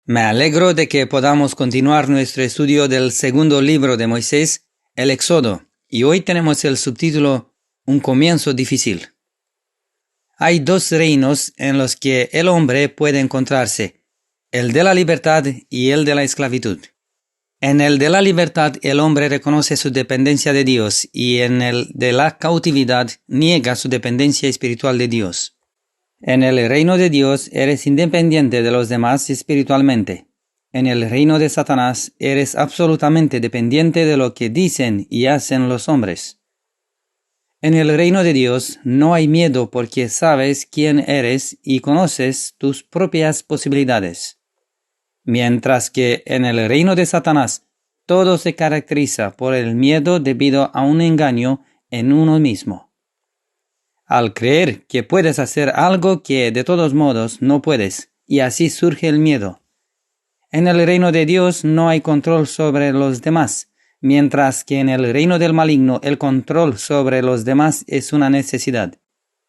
Me alegro de que podamos continuar nuestro estudio del segundo libro de Moisés, el Éxodo, y hoy tenemos el subtítulo Un comienzo difícil. Hay dos reinos en los que el hombre puede encontrarse, el de la libertad y el de la esclavitud. En el de la libertad el hombre reconoce su dependencia de Dios y en el de la cautividad niega su dependencia espiritual de Dios. En el reino de Dios eres independiente de los demás espiritualmente. En el reino de Satanás eres absolutamente dependiente de lo que dicen y hacen los hombres. En el reino de Dios no hay miedo porque sabes quién eres y conoces tus propias posibilidades. Mientras que en el reino de Satanás todo se caracteriza por el miedo debido a un engaño en uno mismo. Al creer que puedes hacer algo que de todos modos no puedes, y así surge el miedo. En el reino de Dios no hay control sobre los demás, mientras que en el reino del maligno el control sobre los demás es una necesidad.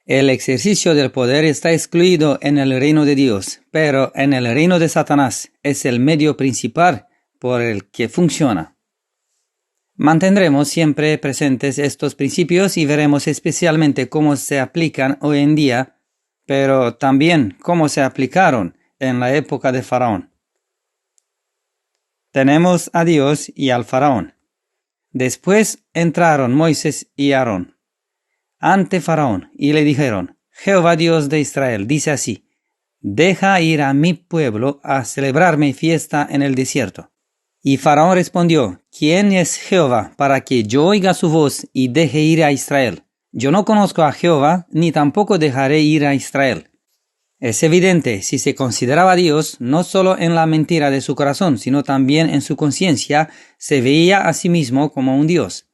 El ejercicio del poder está excluido en el reino de Dios, pero en el reino de Satanás es el medio principal por el que funciona. Mantendremos siempre presentes estos principios y veremos especialmente cómo se aplican hoy en día, pero también cómo se aplicaron en la época de Faraón. Tenemos a Dios y al Faraón. Después entraron Moisés y Aarón ante Faraón y le dijeron: Jehová Dios de Israel dice así: deja ir a mi pueblo a celebrar mi fiesta en el desierto. Y Faraón respondió: ¿Quién es Jehová para que yo oiga su voz y deje ir a Israel? Yo no conozco a Jehová, ni tampoco dejaré ir a Israel. Es evidente, si se consideraba a Dios, no solo en la mentira de su corazón, sino también en su conciencia, se veía a sí mismo como un Dios.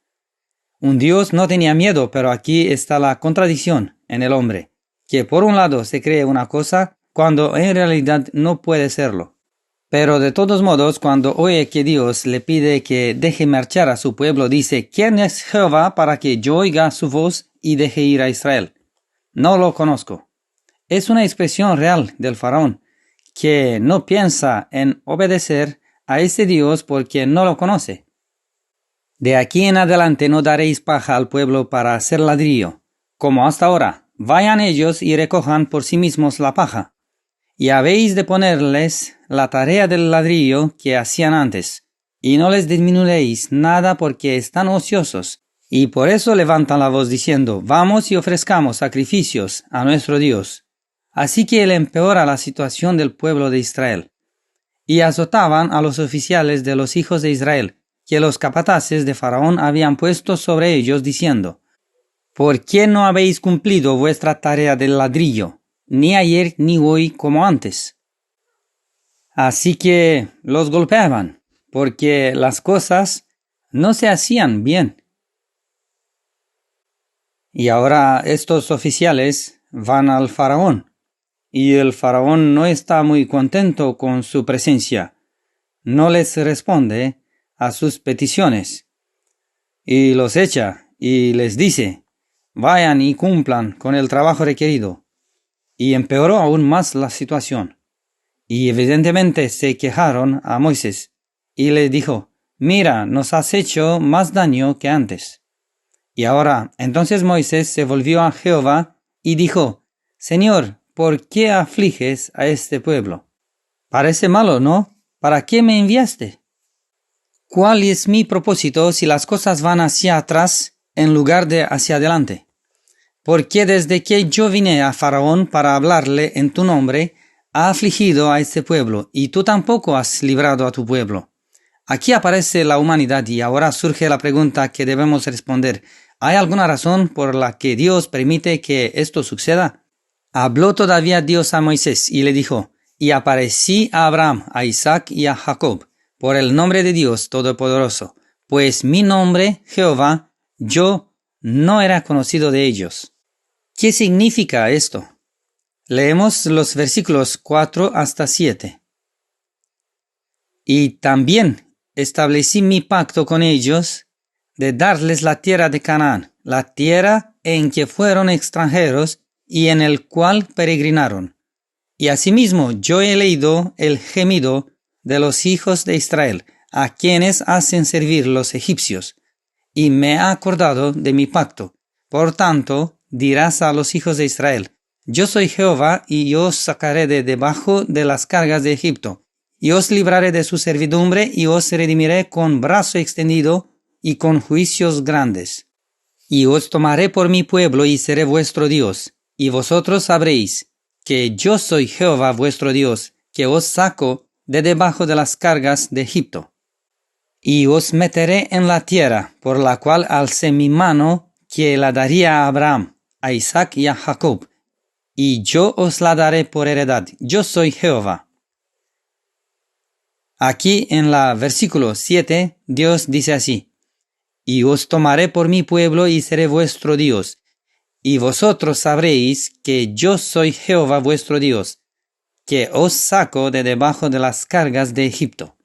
Un Dios no tenía miedo, pero aquí está la contradicción en el hombre, que por un lado se cree una cosa cuando en realidad no puede serlo. Pero de todos modos, cuando oye que Dios le pide que deje marchar a su pueblo, dice: ¿Quién es Jehová para que yo oiga su voz y deje ir a Israel? No lo conozco. Es una expresión real del faraón, que no piensa en obedecer a ese Dios porque no lo conoce. De aquí en adelante no daréis paja al pueblo para hacer ladrillo, como hasta ahora. Vayan ellos y recojan por sí mismos la paja. Y habéis de ponerles la tarea del ladrillo que hacían antes, y no les disminuiréis nada porque están ociosos, y por eso levantan la voz diciendo: vamos y ofrezcamos sacrificios a nuestro Dios. Así que él empeora la situación del pueblo de Israel. Y azotaban a los oficiales de los hijos de Israel, que los capataces de Faraón habían puesto sobre ellos, diciendo: ¿por qué no habéis cumplido vuestra tarea del ladrillo? Ni ayer ni hoy como antes. Así que los golpeaban, porque las cosas no se hacían bien. Y ahora estos oficiales van al faraón, y el faraón no está muy contento con su presencia. No les responde a sus peticiones, y los echa, y les dice: vayan y cumplan con el trabajo requerido. Y empeoró aún más la situación. Y evidentemente se quejaron a Moisés, y le dijo: mira, nos has hecho más daño que antes. Y ahora, entonces Moisés se volvió a Jehová y dijo: Señor, ¿por qué afliges a este pueblo? Parece malo, ¿no? ¿Para qué me enviaste? ¿Cuál es mi propósito si las cosas van hacia atrás en lugar de hacia adelante? Porque desde que yo vine a Faraón para hablarle en tu nombre, ha afligido a este pueblo, y tú tampoco has librado a tu pueblo. Aquí aparece la humanidad y ahora surge la pregunta que debemos responder: ¿hay alguna razón por la que Dios permite que esto suceda? Habló todavía Dios a Moisés y le dijo: y aparecí a Abraham, a Isaac y a Jacob, por el nombre de Dios Todopoderoso, pues mi nombre, Jehová, yo no era conocido de ellos. ¿Qué significa esto? Leemos los versículos 4 hasta 7. Y también establecí mi pacto con ellos de darles la tierra de Canaán, la tierra en que fueron extranjeros y en el cual peregrinaron. Y asimismo yo he leído el gemido de los hijos de Israel, a quienes hacen servir los egipcios, y me ha acordado de mi pacto. Por tanto, dirás a los hijos de Israel: Yo soy Jehová, y os sacaré de debajo de las cargas de Egipto, y os libraré de su servidumbre, y os redimiré con brazo extendido y con juicios grandes. Y os tomaré por mi pueblo, y seré vuestro Dios, y vosotros sabréis que yo soy Jehová vuestro Dios, que os saco de debajo de las cargas de Egipto. Y os meteré en la tierra, por la cual alcé mi mano, que la daría a Abraham, a Isaac y a Jacob, y yo os la daré por heredad. Yo soy Jehová. Aquí en la versículo 7, Dios dice así: Y os tomaré por mi pueblo, y seré vuestro Dios, y vosotros sabréis que yo soy Jehová vuestro Dios, que os saco de debajo de las cargas de Egipto.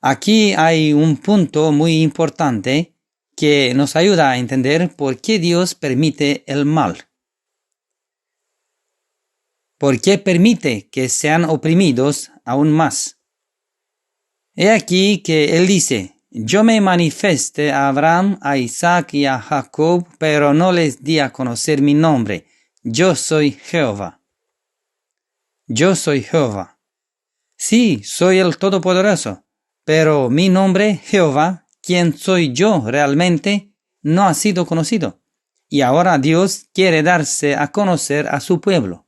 Aquí hay un punto muy importante que nos ayuda a entender por qué Dios permite el mal. ¿Por qué permite que sean oprimidos aún más? He aquí que Él dice: Yo me manifesté a Abraham, a Isaac y a Jacob, pero no les di a conocer mi nombre. Yo soy Jehová. Yo soy Jehová. Sí, soy el Todopoderoso, pero mi nombre, Jehová, quien soy yo realmente, no ha sido conocido. Y ahora Dios quiere darse a conocer a su pueblo.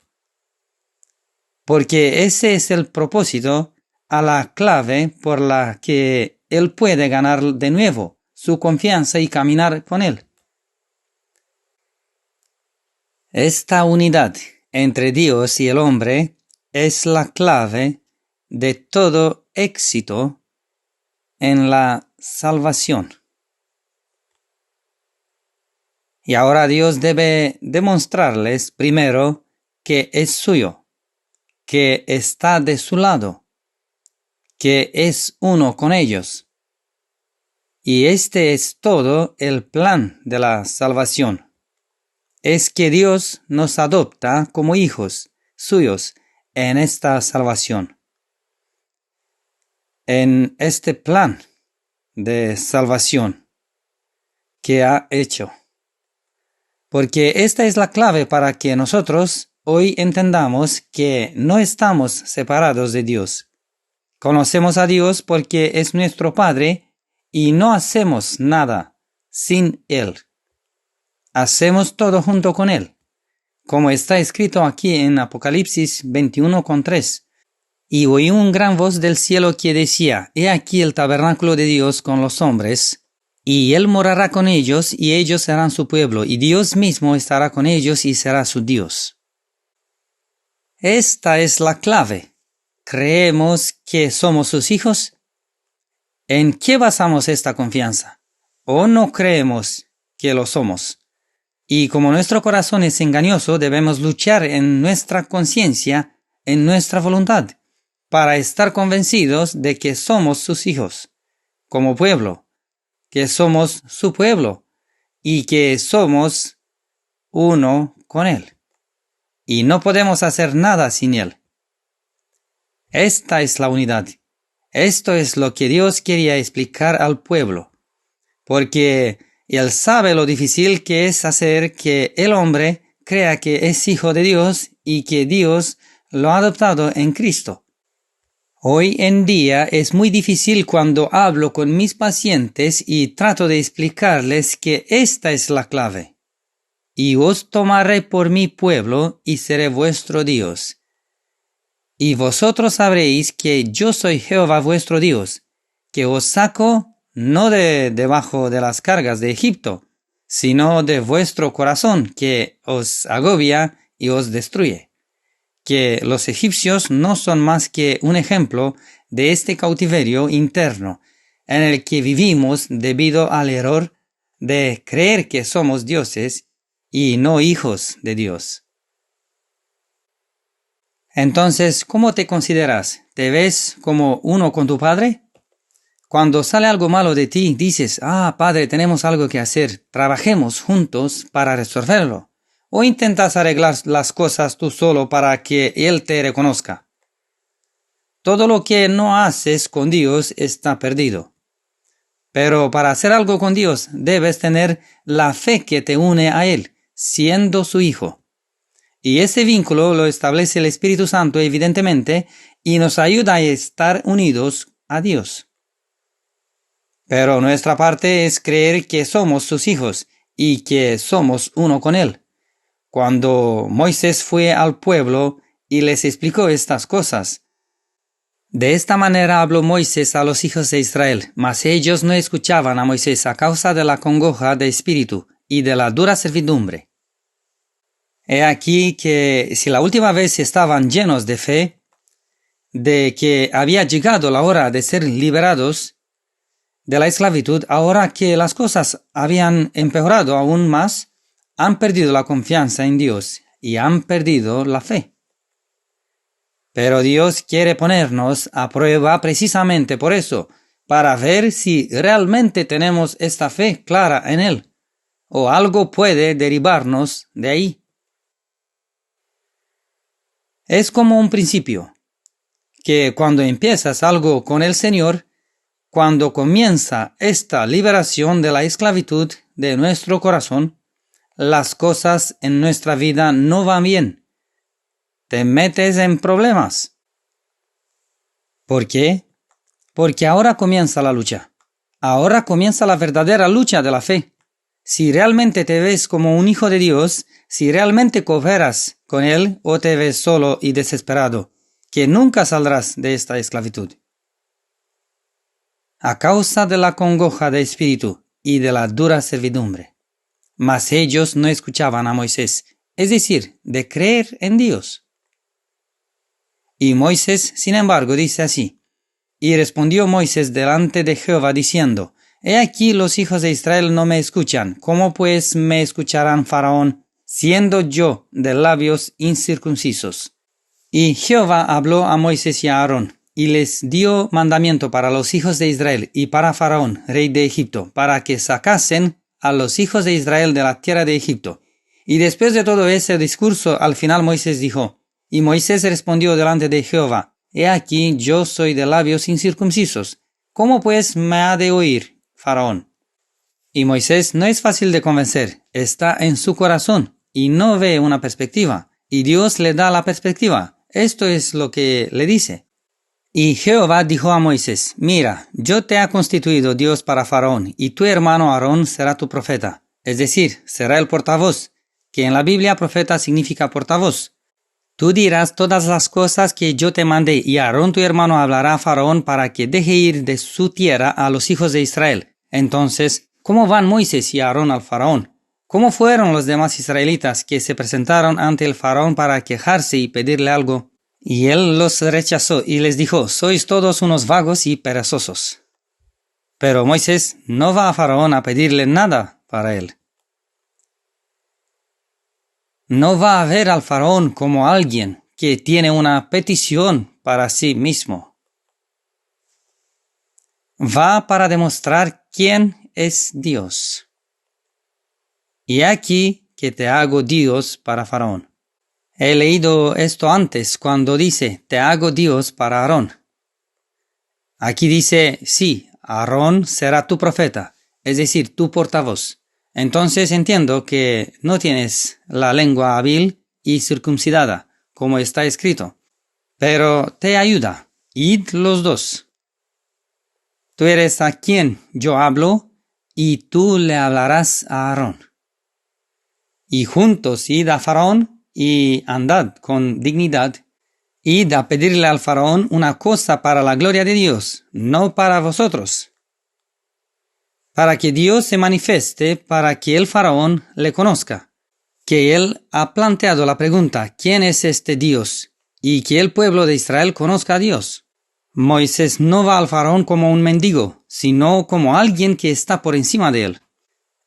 Porque ese es el propósito, a la clave por la que Él puede ganar de nuevo su confianza y caminar con Él. Esta unidad entre Dios y el hombre es la clave de todo éxito en la salvación. Y ahora Dios debe demostrarles primero que es suyo, que está de su lado, que es uno con ellos. Y este es todo el plan de la salvación. Es que Dios nos adopta como hijos suyos en esta salvación. En este plan de salvación que ha hecho. Porque esta es la clave para que nosotros hoy entendamos que no estamos separados de Dios. Conocemos a Dios porque es nuestro Padre y no hacemos nada sin Él. Hacemos todo junto con Él, como está escrito aquí en Apocalipsis 21:3. Y oí una gran voz del cielo que decía: He aquí el tabernáculo de Dios con los hombres, y Él morará con ellos, y ellos serán su pueblo, y Dios mismo estará con ellos y será su Dios. Esta es la clave. ¿Creemos que somos sus hijos? ¿En qué basamos esta confianza? ¿O no creemos que lo somos? Y como nuestro corazón es engañoso, debemos luchar en nuestra conciencia, en nuestra voluntad, para estar convencidos de que somos sus hijos, como pueblo, que somos su pueblo y que somos uno con Él. Y no podemos hacer nada sin Él. Esta es la unidad. Esto es lo que Dios quería explicar al pueblo, porque Él sabe lo difícil que es hacer que el hombre crea que es hijo de Dios y que Dios lo ha adoptado en Cristo. Hoy en día es muy difícil cuando hablo con mis pacientes y trato de explicarles que esta es la clave. Y os tomaré por mi pueblo y seré vuestro Dios. Y vosotros sabréis que yo soy Jehová vuestro Dios, que os saco no de debajo de las cargas de Egipto, sino de vuestro corazón, que os agobia y os destruye. Que los egipcios no son más que un ejemplo de este cautiverio interno en el que vivimos debido al error de creer que somos dioses y no hijos de Dios. Entonces, ¿cómo te consideras? ¿Te ves como uno con tu padre? Cuando sale algo malo de ti, dices: padre, tenemos algo que hacer, trabajemos juntos para resolverlo. ¿O intentas arreglar las cosas tú solo para que Él te reconozca? Todo lo que no haces con Dios está perdido. Pero para hacer algo con Dios, debes tener la fe que te une a Él, siendo su hijo. Y ese vínculo lo establece el Espíritu Santo, evidentemente, y nos ayuda a estar unidos a Dios. Pero nuestra parte es creer que somos sus hijos y que somos uno con Él. Cuando Moisés fue al pueblo y les explicó estas cosas, de esta manera habló Moisés a los hijos de Israel, mas ellos no escuchaban a Moisés a causa de la congoja de espíritu y de la dura servidumbre. He aquí que si la última vez estaban llenos de fe, de que había llegado la hora de ser liberados de la esclavitud, ahora que las cosas habían empeorado aún más, han perdido la confianza en Dios y han perdido la fe. Pero Dios quiere ponernos a prueba precisamente por eso, para ver si realmente tenemos esta fe clara en Él, o algo puede derivarnos de ahí. Es como un principio, que cuando empiezas algo con el Señor, cuando comienza esta liberación de la esclavitud de nuestro corazón, las cosas en nuestra vida no van bien. Te metes en problemas. ¿Por qué? Porque ahora comienza la lucha. Ahora comienza la verdadera lucha de la fe. Si realmente te ves como un hijo de Dios, si realmente cooperas con Él o te ves solo y desesperado, que nunca saldrás de esta esclavitud. A causa de la congoja de espíritu y de la dura servidumbre. Mas ellos no escuchaban a Moisés, es decir, de creer en Dios. Y Moisés, sin embargo, dice así: Y respondió Moisés delante de Jehová diciendo: He aquí los hijos de Israel no me escuchan, ¿cómo pues me escucharán Faraón, siendo yo de labios incircuncisos? Y Jehová habló a Moisés y a Aarón, y les dio mandamiento para los hijos de Israel y para Faraón, rey de Egipto, para que sacasen a los hijos de Israel de la tierra de Egipto. Y después de todo ese discurso, al final Moisés dijo: Y Moisés respondió delante de Jehová: He aquí yo soy de labios incircuncisos. ¿Cómo pues me ha de oír Faraón? Y Moisés no es fácil de convencer, está en su corazón y no ve una perspectiva. Y Dios le da la perspectiva. Esto es lo que le dice. Y Jehová dijo a Moisés: Mira, yo te he constituido Dios para Faraón, y tu hermano Aarón será tu profeta. Es decir, será el portavoz, que en la Biblia profeta significa portavoz. Tú dirás todas las cosas que yo te mandé, y Aarón tu hermano hablará a Faraón para que deje ir de su tierra a los hijos de Israel. Entonces, ¿cómo van Moisés y Aarón al Faraón? ¿Cómo fueron los demás israelitas que se presentaron ante el Faraón para quejarse y pedirle algo? Y él los rechazó y les dijo: Sois todos unos vagos y perezosos. Pero Moisés no va a Faraón a pedirle nada para él. No va a ver al Faraón como alguien que tiene una petición para sí mismo. Va para demostrar quién es Dios. Y aquí que te hago Dios para Faraón. He leído esto antes cuando dice: te hago Dios para Aarón. Aquí dice: sí, Aarón será tu profeta, es decir, tu portavoz. Entonces entiendo que no tienes la lengua hábil y circuncidada, como está escrito. Pero te ayuda. Id los dos. Tú eres a quien yo hablo, y tú le hablarás a Aarón. Y juntos id a Faraón y andad con dignidad. Id a pedirle al Faraón una cosa para la gloria de Dios, no para vosotros. Para que Dios se manifieste, para que el Faraón le conozca. Que él ha planteado la pregunta: ¿quién es este Dios? Y que el pueblo de Israel conozca a Dios. Moisés no va al Faraón como un mendigo, sino como alguien que está por encima de él.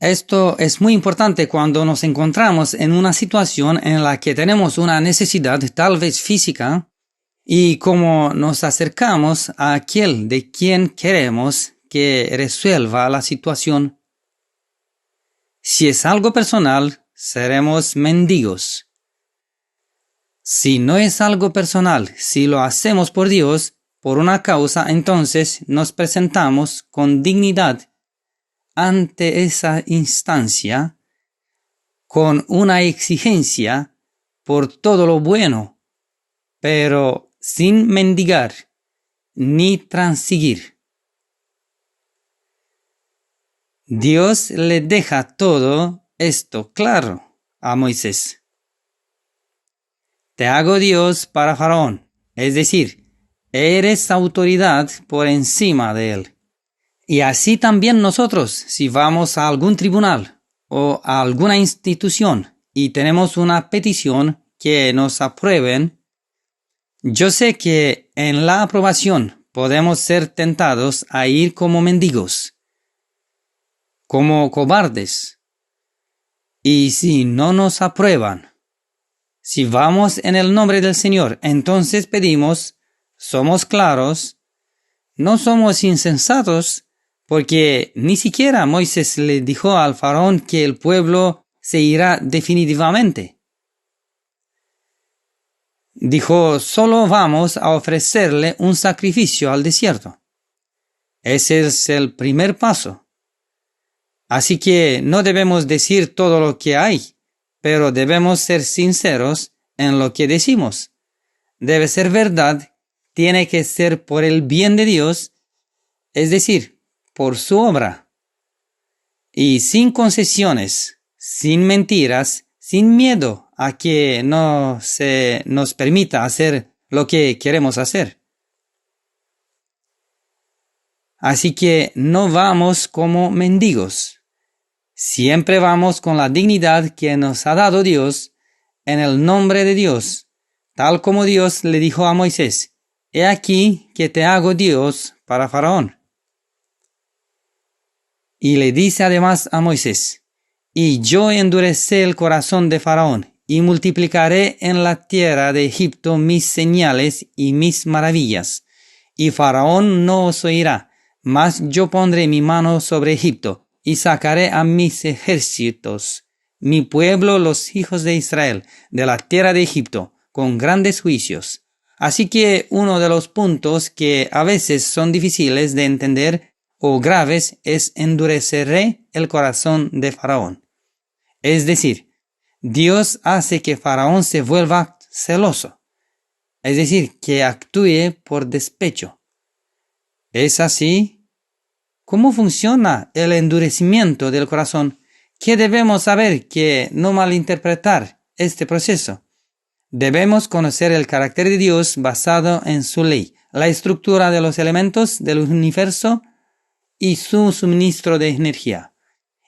Esto es muy importante cuando nos encontramos en una situación en la que tenemos una necesidad, tal vez física, y como nos acercamos a aquel de quien queremos que resuelva la situación. Si es algo personal, seremos mendigos. Si no es algo personal, si lo hacemos por Dios, por una causa, entonces nos presentamos con dignidad ante esa instancia, con una exigencia por todo lo bueno, pero sin mendigar ni transigir. Dios le deja todo esto claro a Moisés. Te hago Dios para Faraón, es decir, eres autoridad por encima de él. Y así también nosotros, si vamos a algún tribunal o a alguna institución y tenemos una petición que nos aprueben, yo sé que en la aprobación podemos ser tentados a ir como mendigos, como cobardes. Y si no nos aprueban, si vamos en el nombre del Señor, entonces pedimos, somos claros, no somos insensatos, porque ni siquiera Moisés le dijo al faraón que el pueblo se irá definitivamente. Dijo, solo vamos a ofrecerle un sacrificio al desierto. Ese es el primer paso. Así que no debemos decir todo lo que hay, pero debemos ser sinceros en lo que decimos. Debe ser verdad, tiene que ser por el bien de Dios, es decir, por su obra. Y sin concesiones, sin mentiras, sin miedo a que no se nos permita hacer lo que queremos hacer. Así que no vamos como mendigos. Siempre vamos con la dignidad que nos ha dado Dios en el nombre de Dios, tal como Dios le dijo a Moisés, he aquí que te hago Dios para Faraón. Y le dice además a Moisés, y yo endureceré el corazón de Faraón, y multiplicaré en la tierra de Egipto mis señales y mis maravillas. Y Faraón no os oirá, mas yo pondré mi mano sobre Egipto, y sacaré a mis ejércitos, mi pueblo, los hijos de Israel, de la tierra de Egipto, con grandes juicios. Así que uno de los puntos que a veces son difíciles de entender o graves es endureceré el corazón de Faraón. Es decir, Dios hace que Faraón se vuelva celoso, es decir, que actúe por despecho. ¿Es así? ¿Cómo funciona el endurecimiento del corazón? ¿Qué debemos saber que no malinterpretar este proceso? Debemos conocer el carácter de Dios basado en su ley, la estructura de los elementos del universo y su suministro de energía.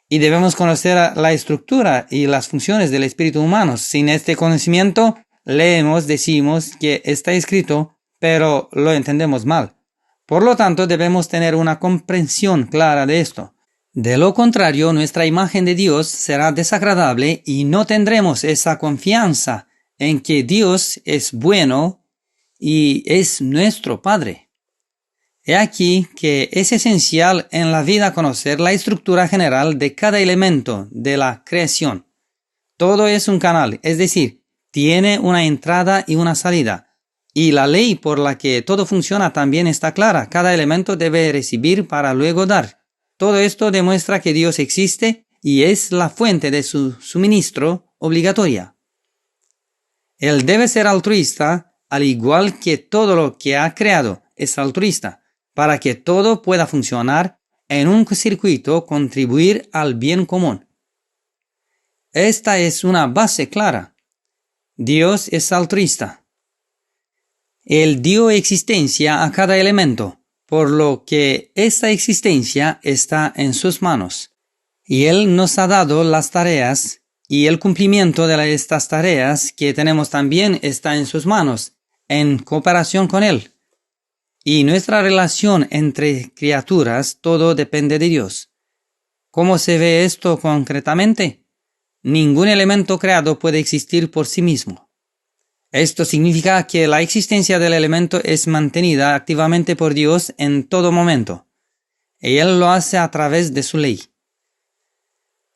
Y debemos conocer la estructura y las funciones del espíritu humano. Sin este conocimiento, leemos, decimos que está escrito, pero lo entendemos mal. Por lo tanto, debemos tener una comprensión clara de esto. De lo contrario, nuestra imagen de Dios será desagradable y no tendremos esa confianza en que Dios es bueno y es nuestro Padre. He aquí que es esencial en la vida conocer la estructura general de cada elemento de la creación. Todo es un canal, es decir, tiene una entrada y una salida. Y la ley por la que todo funciona también está clara. Cada elemento debe recibir para luego dar. Todo esto demuestra que Dios existe y es la fuente de su suministro obligatoria. Él debe ser altruista, al igual que todo lo que ha creado es altruista, para que todo pueda funcionar en un circuito, contribuir al bien común. Esta es una base clara. Dios es altruista. Él dio existencia a cada elemento, por lo que esta existencia está en sus manos. Y Él nos ha dado las tareas, y el cumplimiento de estas tareas que tenemos también está en sus manos, en cooperación con Él. Y nuestra relación entre criaturas, todo depende de Dios. ¿Cómo se ve esto concretamente? Ningún elemento creado puede existir por sí mismo. Esto significa que la existencia del elemento es mantenida activamente por Dios en todo momento, y Él lo hace a través de su ley.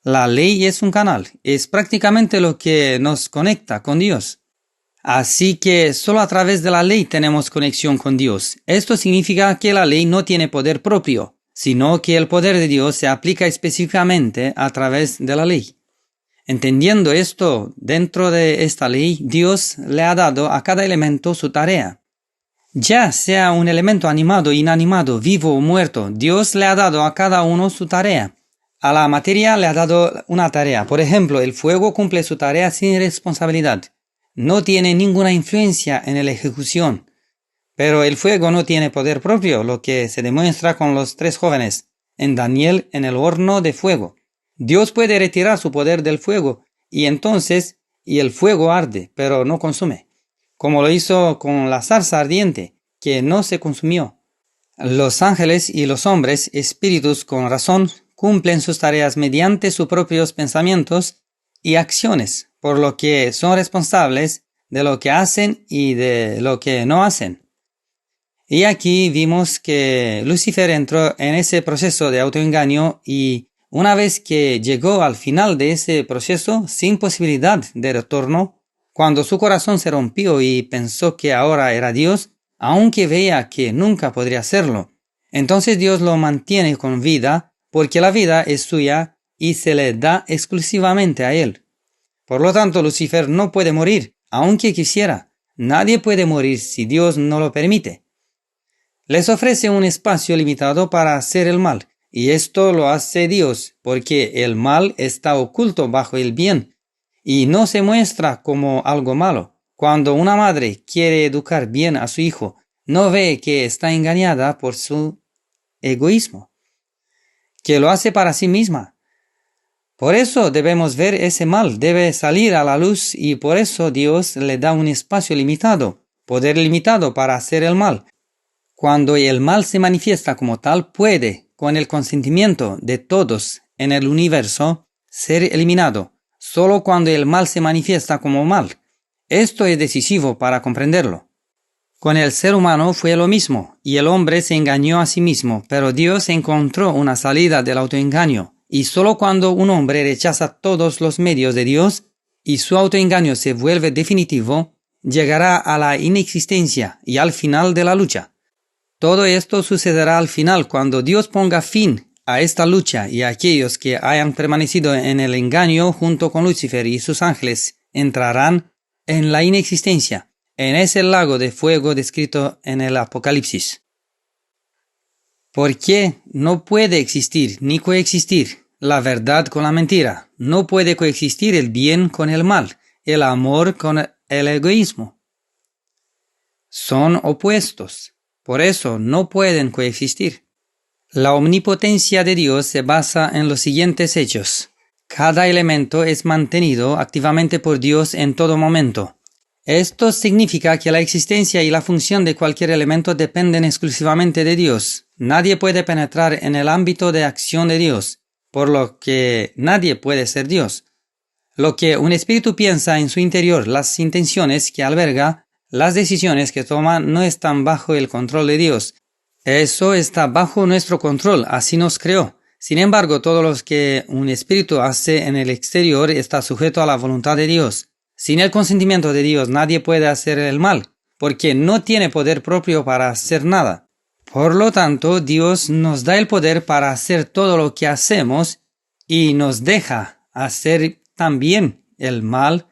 La ley es un canal, es prácticamente lo que nos conecta con Dios. Así que solo a través de la ley tenemos conexión con Dios. Esto significa que la ley no tiene poder propio, sino que el poder de Dios se aplica específicamente a través de la ley. Entendiendo esto, dentro de esta ley, Dios le ha dado a cada elemento su tarea. Ya sea un elemento animado, inanimado, vivo o muerto, Dios le ha dado a cada uno su tarea. A la materia le ha dado una tarea. Por ejemplo, el fuego cumple su tarea sin responsabilidad. No tiene ninguna influencia en la ejecución. Pero el fuego no tiene poder propio, lo que se demuestra con los 3 jóvenes, en Daniel en el horno de fuego. Dios puede retirar su poder del fuego, y el fuego arde, pero no consume, como lo hizo con la zarza ardiente, que no se consumió. Los ángeles y los hombres, espíritus con razón, cumplen sus tareas mediante sus propios pensamientos y acciones, por lo que son responsables de lo que hacen y de lo que no hacen. Y aquí vimos que Lucifer entró en ese proceso de autoengaño y una vez que llegó al final de ese proceso sin posibilidad de retorno, cuando su corazón se rompió y pensó que ahora era Dios, aunque veía que nunca podría hacerlo, entonces Dios lo mantiene con vida porque la vida es suya y se le da exclusivamente a él. Por lo tanto, Lucifer no puede morir, aunque quisiera. Nadie puede morir si Dios no lo permite. Les ofrece un espacio limitado para hacer el mal, y esto lo hace Dios, porque el mal está oculto bajo el bien, y no se muestra como algo malo. Cuando una madre quiere educar bien a su hijo, no ve que está engañada por su egoísmo, que lo hace para sí misma. Por eso debemos ver ese mal, debe salir a la luz y por eso Dios le da un espacio limitado, poder limitado para hacer el mal. Cuando el mal se manifiesta como tal, puede, con el consentimiento de todos en el universo, ser eliminado, solo cuando el mal se manifiesta como mal. Esto es decisivo para comprenderlo. Con el ser humano fue lo mismo, y el hombre se engañó a sí mismo, pero Dios encontró una salida del autoengaño. Y solo cuando un hombre rechaza todos los medios de Dios y su autoengaño se vuelve definitivo, llegará a la inexistencia y al final de la lucha. Todo esto sucederá al final cuando Dios ponga fin a esta lucha y aquellos que hayan permanecido en el engaño junto con Lucifer y sus ángeles entrarán en la inexistencia, en ese lago de fuego descrito en el Apocalipsis. Porque no puede existir ni coexistir la verdad con la mentira. No puede coexistir el bien con el mal, el amor con el egoísmo. Son opuestos. Por eso no pueden coexistir. La omnipotencia de Dios se basa en los siguientes hechos. Cada elemento es mantenido activamente por Dios en todo momento. Esto significa que la existencia y la función de cualquier elemento dependen exclusivamente de Dios. Nadie puede penetrar en el ámbito de acción de Dios, por lo que nadie puede ser Dios. Lo que un espíritu piensa en su interior, las intenciones que alberga, las decisiones que toma no están bajo el control de Dios. Eso está bajo nuestro control, así nos creó. Sin embargo, todo lo que un espíritu hace en el exterior está sujeto a la voluntad de Dios. Sin el consentimiento de Dios nadie puede hacer el mal, porque no tiene poder propio para hacer nada. Por lo tanto, Dios nos da el poder para hacer todo lo que hacemos y nos deja hacer también el mal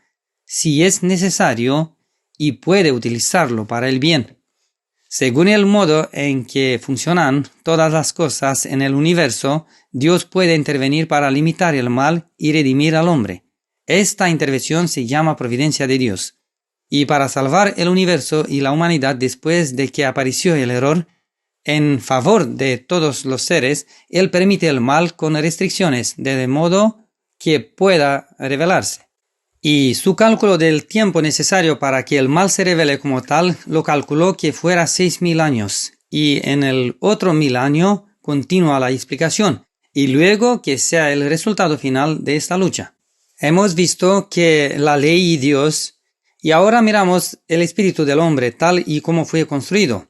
si es necesario y puede utilizarlo para el bien. Según el modo en que funcionan todas las cosas en el universo, Dios puede intervenir para limitar el mal y redimir al hombre. Esta intervención se llama providencia de Dios. Y para salvar el universo y la humanidad después de que apareció el error, en favor de todos los seres, Él permite el mal con restricciones, de modo que pueda revelarse. Y su cálculo del tiempo necesario para que el mal se revele como tal, lo calculó que fuera 6,000 años. Y en el otro 1,000 años continúa la explicación, y luego que sea el resultado final de esta lucha. Hemos visto que la ley y Dios, y ahora miramos el espíritu del hombre tal y como fue construido.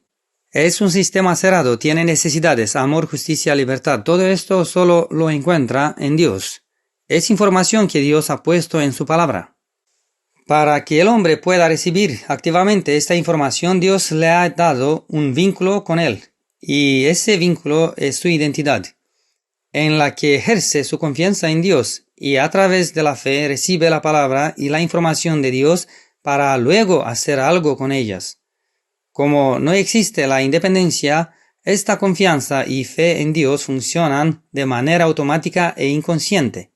Es un sistema cerrado, tiene necesidades, amor, justicia, libertad. Todo esto solo lo encuentra en Dios. Es información que Dios ha puesto en su palabra. Para que el hombre pueda recibir activamente esta información, Dios le ha dado un vínculo con él, y ese vínculo es su identidad, en la que ejerce su confianza en Dios y a través de la fe recibe la palabra y la información de Dios para luego hacer algo con ellas. Como no existe la independencia, esta confianza y fe en Dios funcionan de manera automática e inconsciente.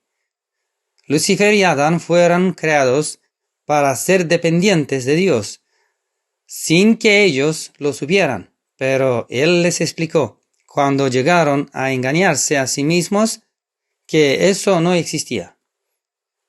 Lucifer y Adán fueron creados para ser dependientes de Dios, sin que ellos lo supieran, pero Él les explicó, cuando llegaron a engañarse a sí mismos, que eso no existía.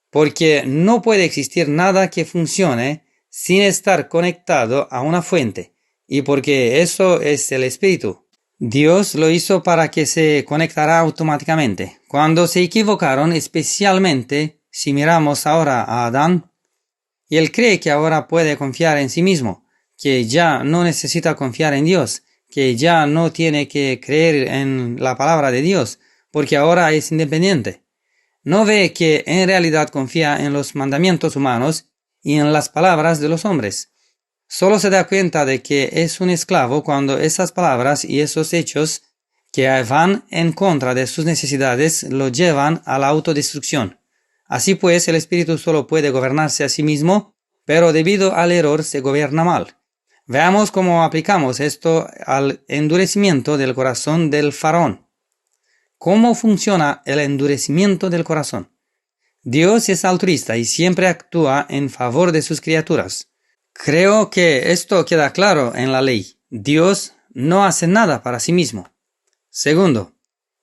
Porque no puede existir nada que funcione sin estar conectado a una fuente, y porque eso es el Espíritu. Dios lo hizo para que se conectara automáticamente. Cuando se equivocaron, especialmente si miramos ahora a Adán, y él cree que ahora puede confiar en sí mismo, que ya no necesita confiar en Dios, que ya no tiene que creer en la palabra de Dios, porque ahora es independiente. No ve que en realidad confía en los mandamientos humanos y en las palabras de los hombres. Solo se da cuenta de que es un esclavo cuando esas palabras y esos hechos que van en contra de sus necesidades lo llevan a la autodestrucción. Así pues, el espíritu solo puede gobernarse a sí mismo, pero debido al error se gobierna mal. Veamos cómo aplicamos esto al endurecimiento del corazón del faraón. ¿Cómo funciona el endurecimiento del corazón? Dios es altruista y siempre actúa en favor de sus criaturas. Creo que esto queda claro en la ley. Dios no hace nada para sí mismo. Segundo,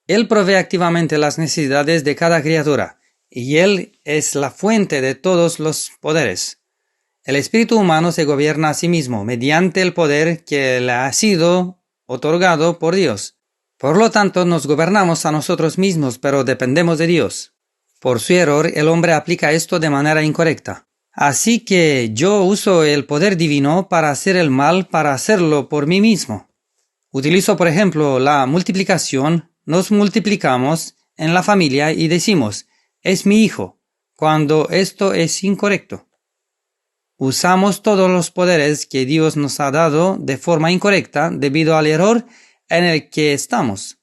Él provee activamente las necesidades de cada criatura, y Él es la fuente de todos los poderes. El espíritu humano se gobierna a sí mismo mediante el poder que le ha sido otorgado por Dios. Por lo tanto, nos gobernamos a nosotros mismos, pero dependemos de Dios. Por su error, el hombre aplica esto de manera incorrecta. Así que yo uso el poder divino para hacer el mal, para hacerlo por mí mismo. Utilizo, por ejemplo, la multiplicación. Nos multiplicamos en la familia y decimos, es mi hijo, cuando esto es incorrecto. Usamos todos los poderes que Dios nos ha dado de forma incorrecta debido al error en el que estamos.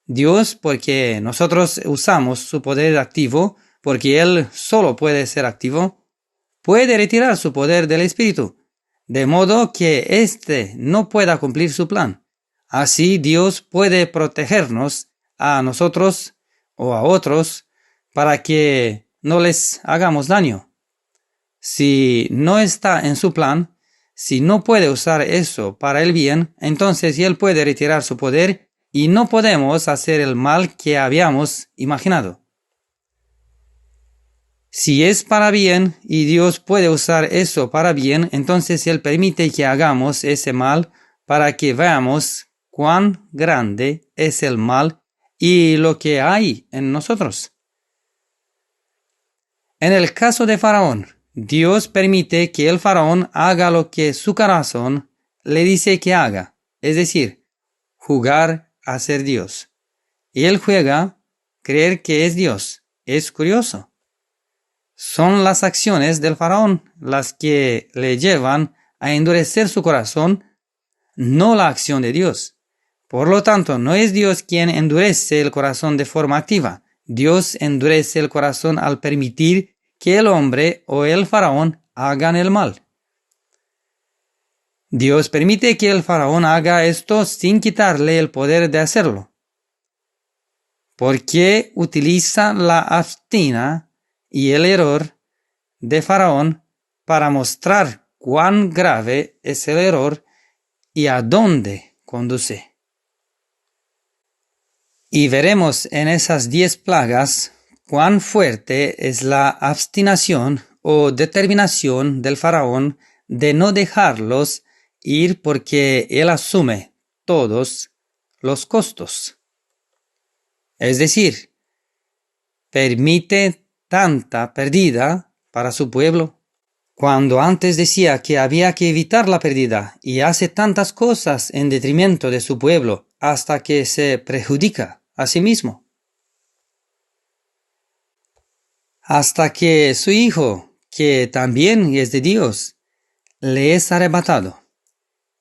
Dios, porque nosotros usamos su poder activo, porque Él solo puede ser activo, puede retirar su poder del Espíritu, de modo que éste no pueda cumplir su plan. Así Dios puede protegernos a nosotros o a otros para que no les hagamos daño. Si no está en su plan, si no puede usar eso para el bien, entonces Él puede retirar su poder y no podemos hacer el mal que habíamos imaginado. Si es para bien y Dios puede usar eso para bien, entonces Él permite que hagamos ese mal para que veamos cuán grande es el mal y lo que hay en nosotros. En el caso de Faraón, Dios permite que el faraón haga lo que su corazón le dice que haga, es decir, jugar a ser Dios. Y él juega creer que es Dios. Es curioso. Son las acciones del faraón las que le llevan a endurecer su corazón, no la acción de Dios. Por lo tanto, no es Dios quien endurece el corazón de forma activa. Dios endurece el corazón al permitir que el hombre o el faraón hagan el mal. Dios permite que el faraón haga esto sin quitarle el poder de hacerlo, porque utiliza la obstina y el error de faraón para mostrar cuán grave es el error y a dónde conduce. Y veremos en esas 10 plagas cuán fuerte es la obstinación o determinación del faraón de no dejarlos ir porque él asume todos los costos. Es decir, permite tanta pérdida para su pueblo, cuando antes decía que había que evitar la pérdida y hace tantas cosas en detrimento de su pueblo hasta que se perjudica a sí mismo. Hasta que su hijo, que también es de Dios, le es arrebatado.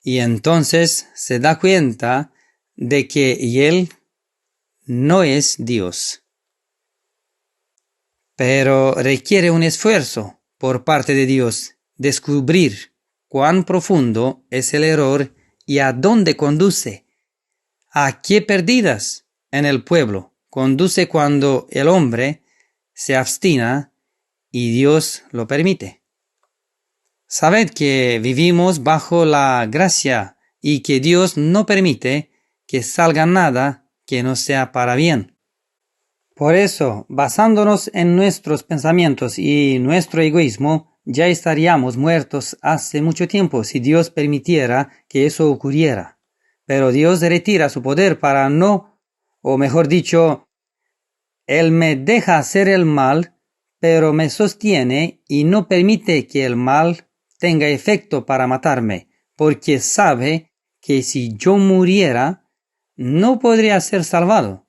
Y entonces se da cuenta de que él no es Dios. Pero requiere un esfuerzo por parte de Dios descubrir cuán profundo es el error y a dónde conduce, a qué perdidas en el pueblo conduce cuando el hombre se abstina y Dios lo permite. Sabed que vivimos bajo la gracia y que Dios no permite que salga nada que no sea para bien. Por eso, basándonos en nuestros pensamientos y nuestro egoísmo, ya estaríamos muertos hace mucho tiempo si Dios permitiera que eso ocurriera. Pero Dios retira su poder para no, o mejor dicho, Él me deja hacer el mal, pero me sostiene y no permite que el mal tenga efecto para matarme, porque sabe que si yo muriera, no podría ser salvado.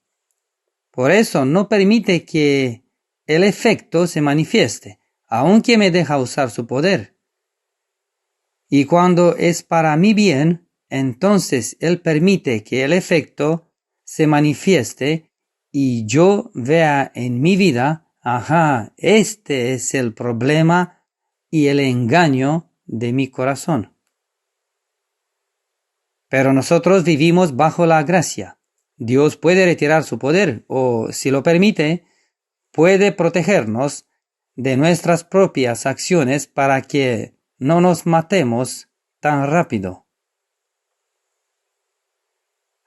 Por eso no permite que el efecto se manifieste, aunque me deja usar su poder. Y cuando es para mi bien, entonces Él permite que el efecto se manifieste y yo vea en mi vida, este es el problema y el engaño de mi corazón. Pero nosotros vivimos bajo la gracia. Dios puede retirar su poder o, si lo permite, puede protegernos de nuestras propias acciones para que no nos matemos tan rápido.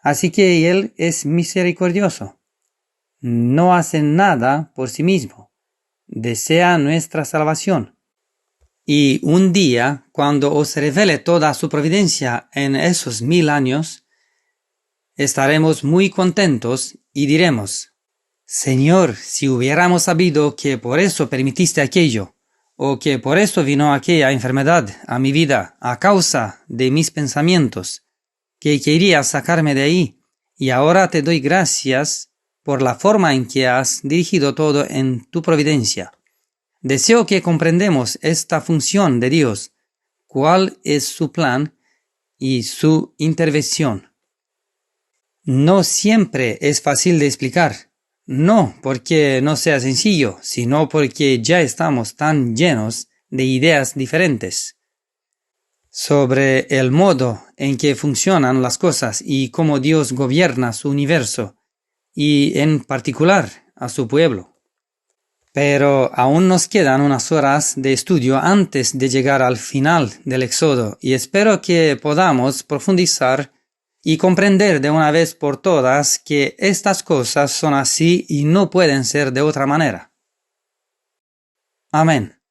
Así que Él es misericordioso. No hace nada por sí mismo. Desea nuestra salvación. Y un día, cuando os revele toda su providencia en esos 1000 años, estaremos muy contentos y diremos: Señor, si hubiéramos sabido que por eso permitiste aquello, o que por eso vino aquella enfermedad a mi vida a causa de mis pensamientos, que querías sacarme de ahí, y ahora te doy gracias por la forma en que has dirigido todo en tu providencia. Deseo que comprendamos esta función de Dios, cuál es su plan y su intervención. No siempre es fácil de explicar, no porque no sea sencillo, sino porque ya estamos tan llenos de ideas diferentes sobre el modo en que funcionan las cosas y cómo Dios gobierna su universo y en particular a su pueblo. Pero aún nos quedan unas horas de estudio antes de llegar al final del Éxodo y espero que podamos profundizar y comprender de una vez por todas que estas cosas son así y no pueden ser de otra manera. Amén.